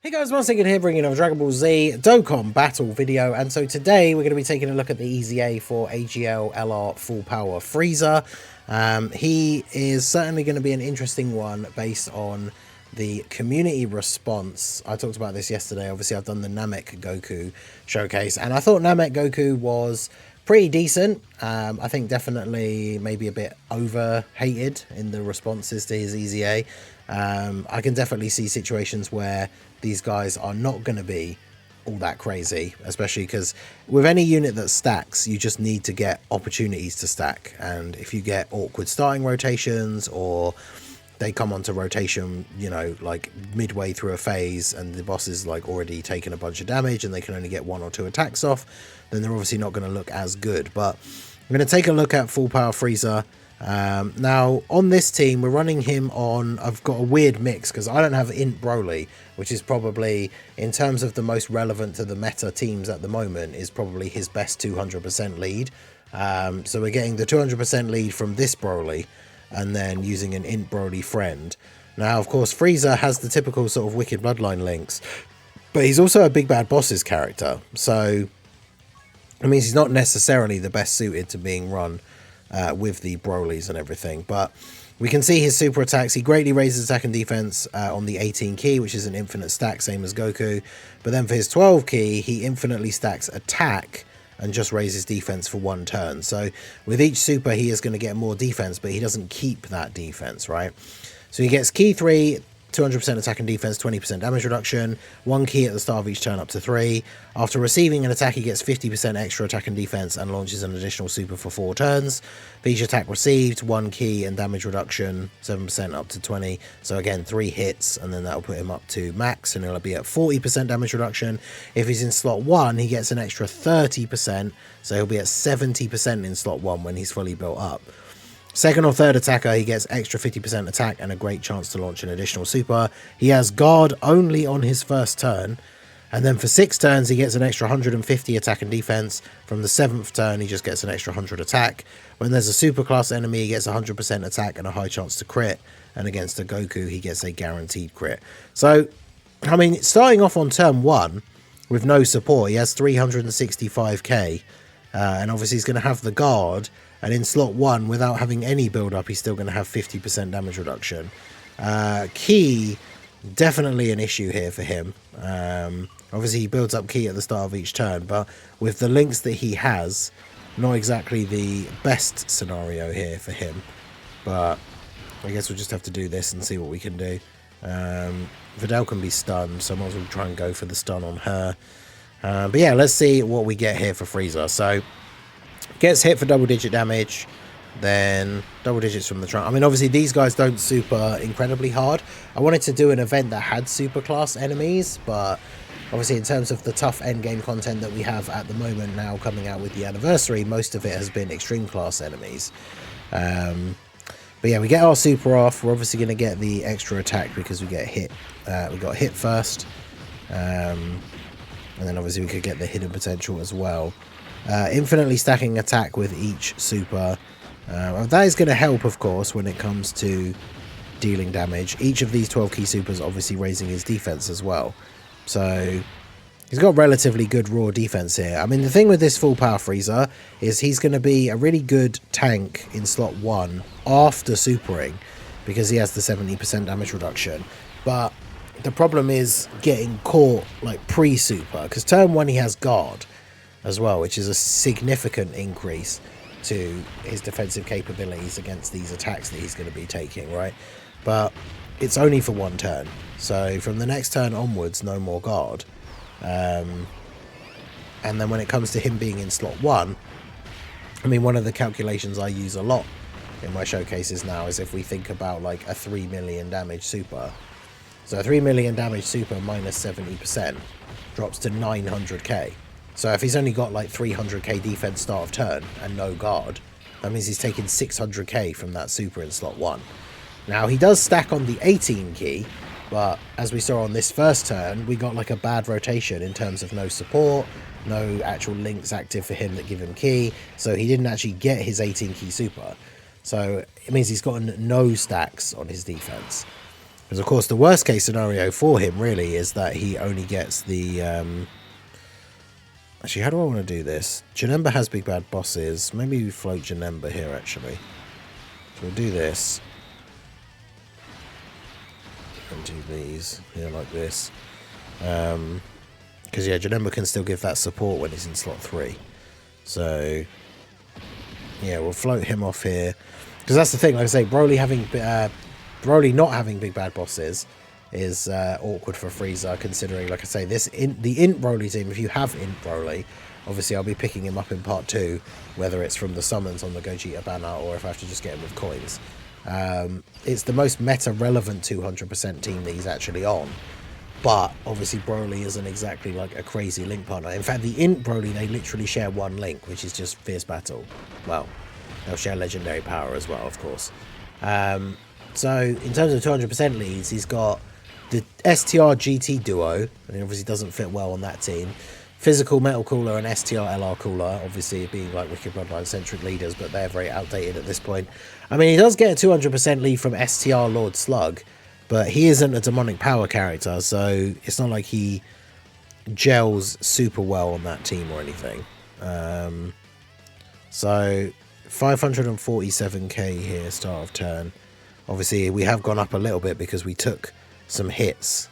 Hey guys, once again here bringing a Dragon Ball Z Dokkan battle video, and so today we're going to be taking a look at the EZA for AGL LR Full Power FRIEZA. He is certainly going to be an interesting one based on the community response. I talked about this yesterday. Obviously I've done the Namek Goku showcase, and I thought Namek Goku was pretty decent. I think definitely maybe a bit over hated in the responses to his EZA. I can definitely see situations where these guys are not going to be all that crazy, especially because with any unit that stacks, you just need to get opportunities to stack. And if you get awkward starting rotations, or they come onto rotation, you know, like midway through a phase and the boss is like already taken a bunch of damage and they can only get 1 or 2 attacks off, then they're obviously not going to look as good. But I'm going to take a look at Full Power FRIEZA. Now on this team we're running him on, I've got a weird mix because I don't have Int Broly, which is probably, in terms of the most relevant to the meta teams at the moment, is probably his best 200% lead. So we're getting the 200% lead from this Broly and then using an Int Broly friend. Now of course FRIEZA has the typical sort of wicked bloodline links, but he's also a big bad bosses character, so it means he's not necessarily the best suited to being run with the Brolys and everything. But we can see his super attacks. He greatly raises attack and defense on the 18 key, which is an infinite stack, same as Goku. But then for his 12 key, he infinitely stacks attack and just raises defense for 1 turn. So with each super, he is going to get more defense, but he doesn't keep that defense, right? So he gets key 3, 200% attack and defense, 20% damage reduction, 1 key at the start of each turn up to 3. After receiving an attack, he gets 50% extra attack and defense and launches an additional super for 4 turns. For each attack received, 1 key and damage reduction, 7% up to 20. So again, 3 hits, and then that'll put him up to max, and he'll be at 40% damage reduction. If he's in slot 1, he gets an extra 30%, so he'll be at 70% in slot 1 when he's fully built up. Second or third attacker, he gets extra 50% attack and a great chance to launch an additional super. He has guard only on his first turn, and then for 6 turns he gets an extra 150 attack and defense. From the 7th turn he just gets an extra 100 attack. When there's a super class enemy, he gets 100% attack and a high chance to crit, and against a Goku he gets a guaranteed crit. So I mean, starting off on turn 1 with no support, he has 365k, and obviously he's going to have the guard. And in slot 1, without having any build-up, he's still going to have 50% damage reduction. Ki, definitely an issue here for him. Obviously, he builds up Ki at the start of each turn, but with the links that he has, not exactly the best scenario here for him. But I guess we'll just have to do this and see what we can do. Videl can be stunned, so I might as well try and go for the stun on her. But yeah, let's see what we get here for FRIEZA. So gets hit for double-digit damage, then double digits from the trunk. I mean, obviously these guys don't super incredibly hard. I wanted to do an event that had super class enemies, but obviously in terms of the tough endgame content that we have at the moment now coming out with the anniversary, most of it has been extreme class enemies. But yeah, we get our super off. We're obviously going to get the extra attack because we get hit. We got hit first, and then obviously we could get the hidden potential as well. Infinitely stacking attack with each super. That is going to help, of course, when it comes to dealing damage. Each of these 12 key supers obviously raising his defense as well. So he's got relatively good raw defense here. I mean, the thing with this Full Power FRIEZA is he's going to be a really good tank in slot 1 after supering, because he has the 70% damage reduction. But the problem is getting caught like pre-super, because turn 1 he has guard as well, which is a significant increase to his defensive capabilities against these attacks that he's going to be taking, right? But it's only for 1 turn, so from the next turn onwards, no more guard. And then when it comes to him being in slot 1, I mean, one of the calculations I use a lot in my showcases now is if we think about like a 3 million damage super. So a 3 million damage super minus 70% drops to 900k. So if he's only got like 300k defense start of turn and no guard, that means he's taking 600k from that super in slot 1. Now he does stack on the 18 key, but as we saw on this first turn, we got like a bad rotation in terms of no support, no actual links active for him that give him key, so he didn't actually get his 18 key super. So it means he's gotten no stacks on his defense. Because, of course, the worst case scenario for him, really, is that he only gets the... Actually, how do I want to do this? Janemba has big bad bosses. Maybe we float Janemba here, actually. So we'll do this. And do these here like this. Because, yeah, Janemba can still give that support when he's in slot 3. So, yeah, we'll float him off here. Because that's the thing, like I say, Broly not having big bad bosses is awkward for FRIEZA, considering, like I say, the Int Broly team, if you have Int Broly, obviously I'll be picking him up in part 2, whether it's from the summons on the Gogeta banner or if I have to just get him with coins. It's the most meta-relevant 200% team that he's actually on, but obviously Broly isn't exactly like a crazy link partner. In fact, the Int Broly, they literally share one link, which is just Fierce Battle. Well, they'll share Legendary Power as well, of course. So in terms of 200% leads, he's got the STR GT duo, and he obviously doesn't fit well on that team. Physical Metal Cooler and STR LR Cooler, obviously being like Wicked Bloodline centric leaders, but they're very outdated at this point. I mean, he does get a 200% lead from STR Lord Slug, but he isn't a demonic power character, so it's not like he gels super well on that team or anything. So 547k here, start of turn. Obviously, we have gone up a little bit because we took some hits.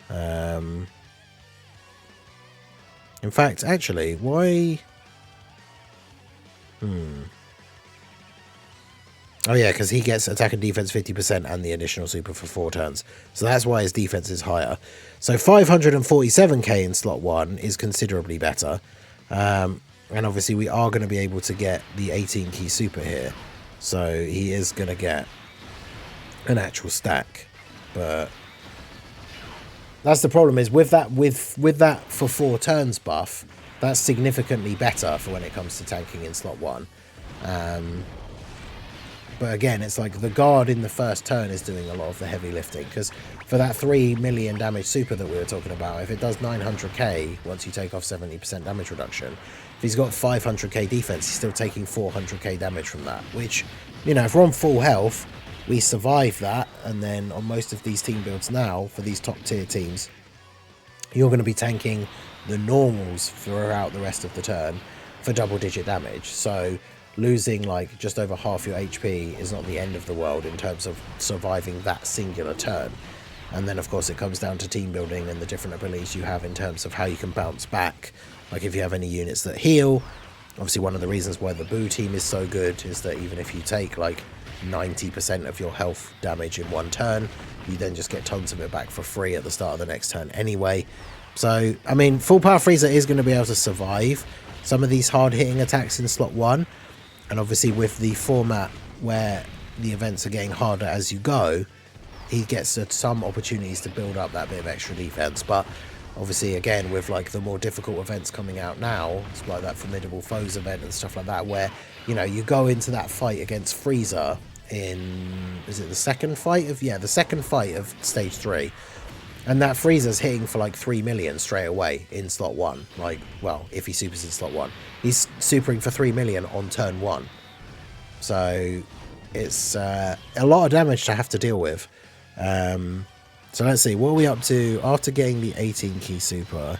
In fact, actually, why... Oh yeah, because he gets attack and defense 50% and the additional super for 4 turns. So that's why his defense is higher. So 547k in slot 1 is considerably better. And obviously we are going to be able to get the 18 key super here. So he is going to get an actual stack. But that's the problem, is with that for 4 turns buff, that's significantly better for when it comes to tanking in slot 1. But again, it's like the guard in the first turn is doing a lot of the heavy lifting, because for that 3 million damage super that we were talking about, if it does 900k once you take off 70% damage reduction, if he's got 500k defense, he's still taking 400k damage from that, which, you know, if we're on full health, we survive that. And then on most of these team builds now, for these top tier teams, you're going to be tanking the normals throughout the rest of the turn for double digit damage. So losing like just over half your HP is not the end of the world in terms of surviving that singular turn. And then of course it comes down to team building and the different abilities you have in terms of how you can bounce back. Like if you have any units that heal, obviously one of the reasons why the Boo team is so good is that even if you take like 90% of your health damage in one turn, you then just get tons of it back for free at the start of the next turn anyway. So I mean, full power FRIEZA is going to be able to survive some of these hard hitting attacks in slot 1. And obviously with the format where the events are getting harder as you go, he gets some opportunities to build up that bit of extra defense. But obviously again, with like the more difficult events coming out now, it's like that Formidable Foes event and stuff like that, where, you know, you go into that fight against FRIEZA in, is it the second fight of, yeah, the second fight of stage 3, and that FRIEZA's hitting for like 3 million straight away in slot 1. Like, well, if he supers in slot 1, he's supering for 3 million on turn 1. So it's a lot of damage to have to deal with. So let's see, what are we up to after getting the 18 key super?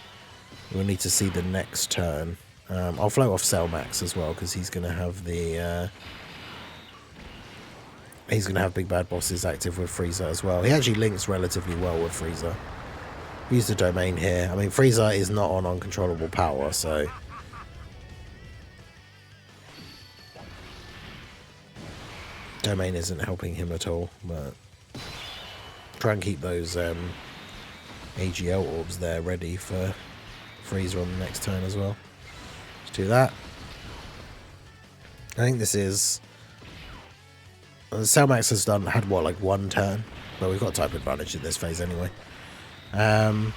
We'll need to see the next turn. I'll float off Cellmax as well, because he's going to have the he's going to have big bad bosses active with FRIEZA as well. He actually links relatively well with FRIEZA. Use the domain here. I mean, FRIEZA is not on uncontrollable power, so domain isn't helping him at all. But try and keep those AGL orbs there ready for FRIEZA on the next turn as well. Let's do that. I think this is... Cellmax has had what, like 1 turn, but we've got type advantage in this phase anyway. So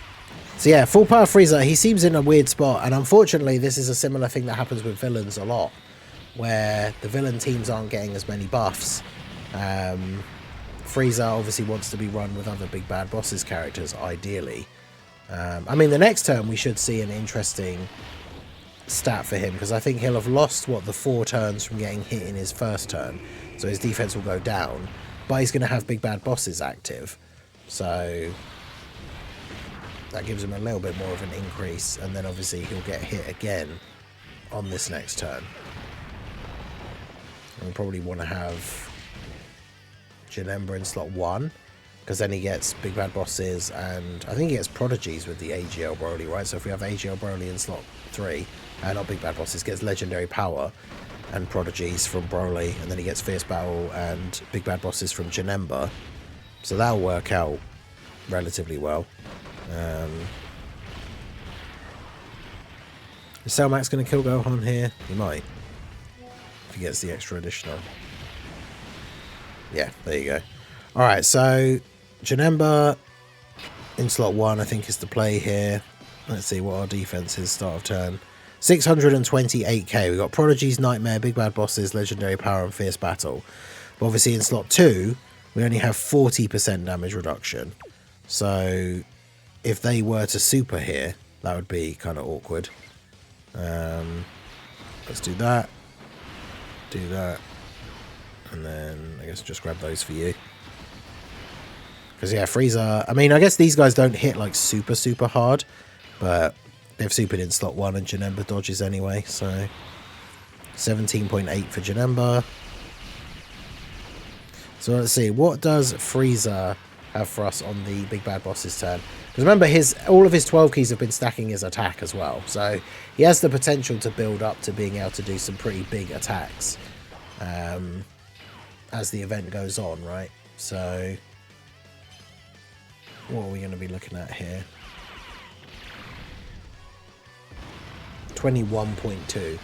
yeah, full power FRIEZA, he seems in a weird spot, and unfortunately this is a similar thing that happens with villains a lot, where the villain teams aren't getting as many buffs. FRIEZA obviously wants to be run with other big bad bosses characters, ideally. I mean, the next turn we should see an interesting stat for him, because I think he'll have lost, what, the 4 turns from getting hit in his first turn, so his defense will go down, but he's going to have big bad bosses active. So that gives him a little bit more of an increase, and then obviously he'll get hit again on this next turn. And we probably want to have Janemba in slot 1, because then he gets Big Bad Bosses, and I think he gets Prodigies with the AGL Broly, right? So if we have AGL Broly in slot 3, not Big Bad Bosses, gets Legendary Power and Prodigies from Broly, and then he gets Fierce Battle and Big Bad Bosses from Janemba. So that'll work out relatively well. Is Cell Max going to kill Gohan here? He might, if he gets the extra additional. Yeah, there you go. Alright, so Janemba in slot 1 I think is the play here. Let's see what our defense is start of turn. 628k. We've got Prodigies, Nightmare, Big Bad Bosses, Legendary Power and Fierce Battle. But obviously in slot 2 we only have 40% damage reduction. So if they were to super here, that would be kind of awkward. Let's do that. Do that. And then I guess just grab those for you. Because yeah, Frieza, I mean, I guess these guys don't hit like super hard, but they've supered in slot 1 and Janemba dodges anyway. So 17.8 for Janemba. So let's see, what does Frieza have for us on the Big Bad Boss's turn? Because remember, all of his 12 keys have been stacking his attack as well. So he has the potential to build up to being able to do some pretty big attacks as the event goes on, right? So what are we going to be looking at here? 21.2.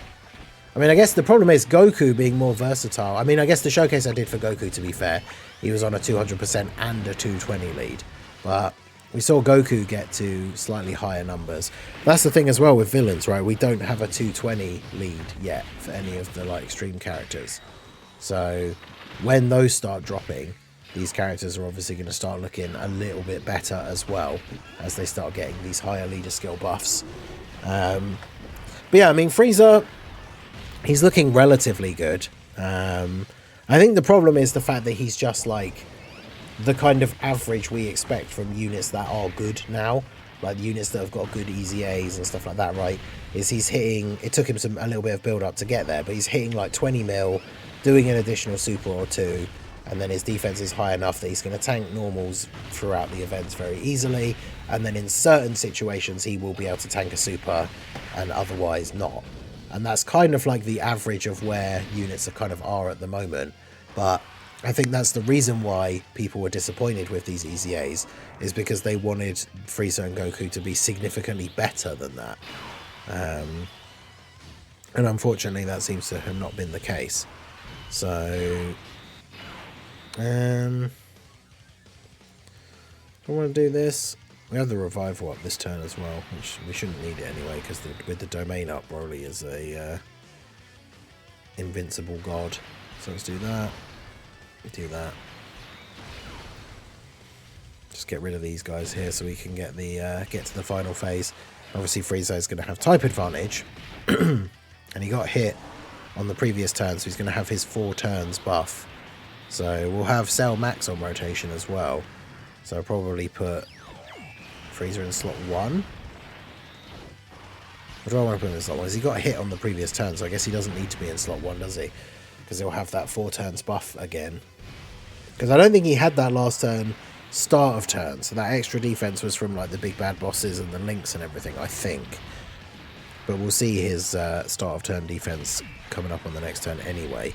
I mean, I guess the problem is Goku being more versatile. I mean, I guess the showcase I did for Goku, to be fair, he was on a 200% and a 220 lead. But we saw Goku get to slightly higher numbers. That's the thing as well with villains, right? We don't have a 220 lead yet for any of the like extreme characters. So when those start dropping, these characters are obviously going to start looking a little bit better as well as they start getting these higher leader skill buffs. But yeah, I mean, Frieza, he's looking relatively good. I think the problem is the fact that he's just like the kind of average we expect from units that are good now, like units that have got good EZAs and stuff like that, right? Is he's hitting, it took him a little bit of build up to get there, but he's hitting like 20 mil, doing an additional super or two, and then his defense is high enough that he's going to tank normals throughout the events very easily, and then in certain situations he will be able to tank a super and otherwise not. And that's kind of like the average of where units are at the moment. But I think that's the reason why people were disappointed with these EZAs, is because they wanted Frieza and Goku to be significantly better than that. And unfortunately that seems to have not been the case. So I want to do this. We have the revival up this turn as well, which we shouldn't need it anyway, because with the domain up, Broly is a invincible god. So let's do that. Do that. Just get rid of these guys here so we can get to the final phase. Obviously Frieza is going to have type advantage, and he got hit on the previous turn, so he's going to have his 4 turns buff. So we'll have Cell Max on rotation as well. So I'll probably put Frieza in slot 1. What do I want to put him in slot 1? Because he got hit on the previous turn, so I guess he doesn't need to be in slot 1, does he? Because he'll have that 4 turns buff again. Because I don't think he had that last turn start of turn, so that extra defense was from like the Big Bad Bosses and the links and everything, I think. But we'll see his start of turn defense coming up on the next turn anyway.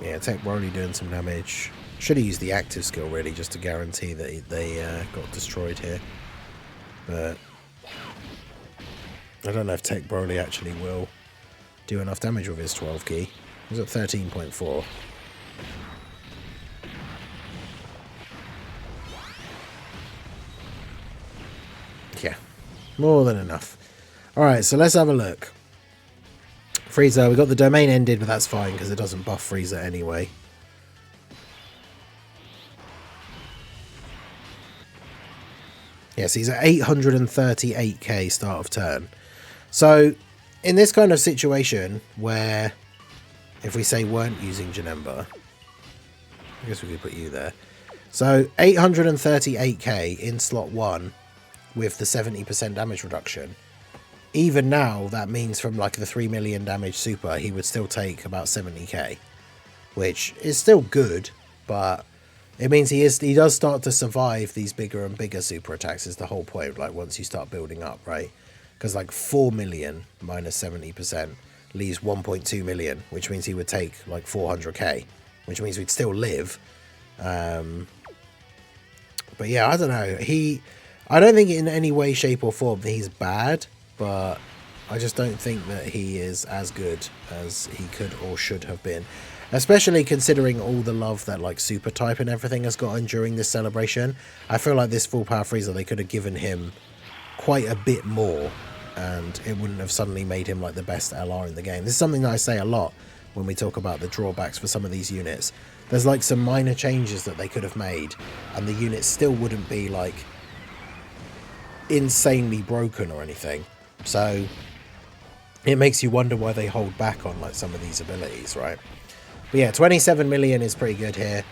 Yeah, Tech Broly doing some damage. Should have used the active skill really, just to guarantee that they got destroyed here. But I don't know if Tech Broly actually will do enough damage with his 12 key. He's at 13.4. Yeah, more than enough. Alright, so let's have a look. Frieza, we got the domain ended, but that's fine because it doesn't buff Frieza anyway. Yes, he's at 838k start of turn. So in this kind of situation where, if we say weren't using Janemba, I guess we could put you there. So 838k in slot 1 with the 70% damage reduction. Even now, that means from like the 3 million damage super, he would still take about 70k, which is still good, but it means he does start to survive these bigger and bigger super attacks is the whole point, like once you start building up, right? Because like 4 million minus 70% leaves 1.2 million, which means he would take like 400k, which means we'd still live. But yeah, I don't know. I don't think in any way, shape or form that he's bad, but I just don't think that he is as good as he could or should have been. Especially considering all the love that like super type and everything has gotten during this celebration. I feel like this full power Frieza, they could have given him quite a bit more and it wouldn't have suddenly made him like the best LR in the game. This is something that I say a lot when we talk about the drawbacks for some of these units. There's like some minor changes that they could have made and the unit still wouldn't be like insanely broken or anything. So it makes you wonder why they hold back on like some of these abilities, right? But yeah, 27 million is pretty good here.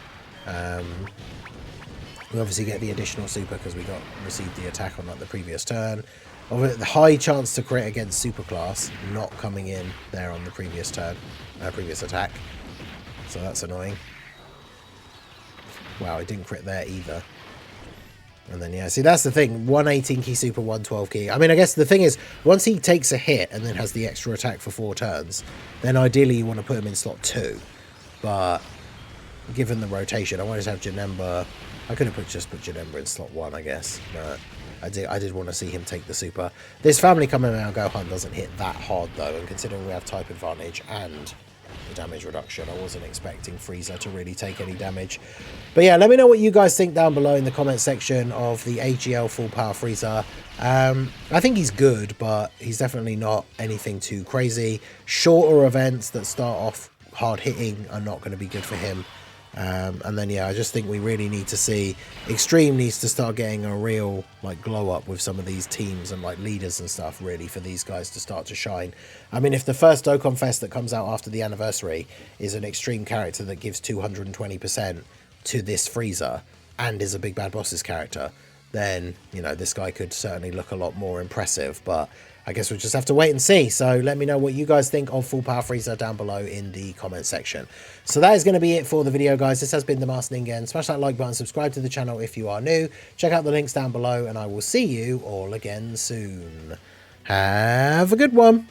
We obviously get the additional super because we received the attack on like the previous turn. The high chance to crit against super class not coming in there on the previous turn, previous attack. So that's annoying. Wow, it didn't crit there either. And then yeah, see that's the thing. 118 key super, 112 key. I mean, I guess the thing is, once he takes a hit and then has the extra attack for 4 turns, then ideally you want to put him in slot 2. But given the rotation, I wanted to have Janemba. I could have just put Janemba in slot 1, I guess, but I did want to see him take the super. This family coming out Gohan doesn't hit that hard though, and considering we have type advantage and the damage reduction, I wasn't expecting Frieza to really take any damage. But yeah, let me know what you guys think down below in the comment section of the AGL full power Frieza. I think he's good, but he's definitely not anything too crazy. Shorter events that start off hard hitting are not going to be good for him. And then yeah, I just think we really need to see Extreme needs to start getting a real like glow up with some of these teams and like leaders and stuff, really, for these guys to start to shine. I mean, if the first Dokkan Fest that comes out after the anniversary is an Extreme character that gives 220% to this Frieza and is a Big Bad Boss's character, then, you know, this guy could certainly look a lot more impressive. But I guess we'll just have to wait and see. So let me know what you guys think of Full Power Frieza down below in the comment section. So that is going to be it for the video, guys. This has been the Master Ningen. Smash that like button, subscribe to the channel if you are new. Check out the links down below, and I will see you all again soon. Have a good one.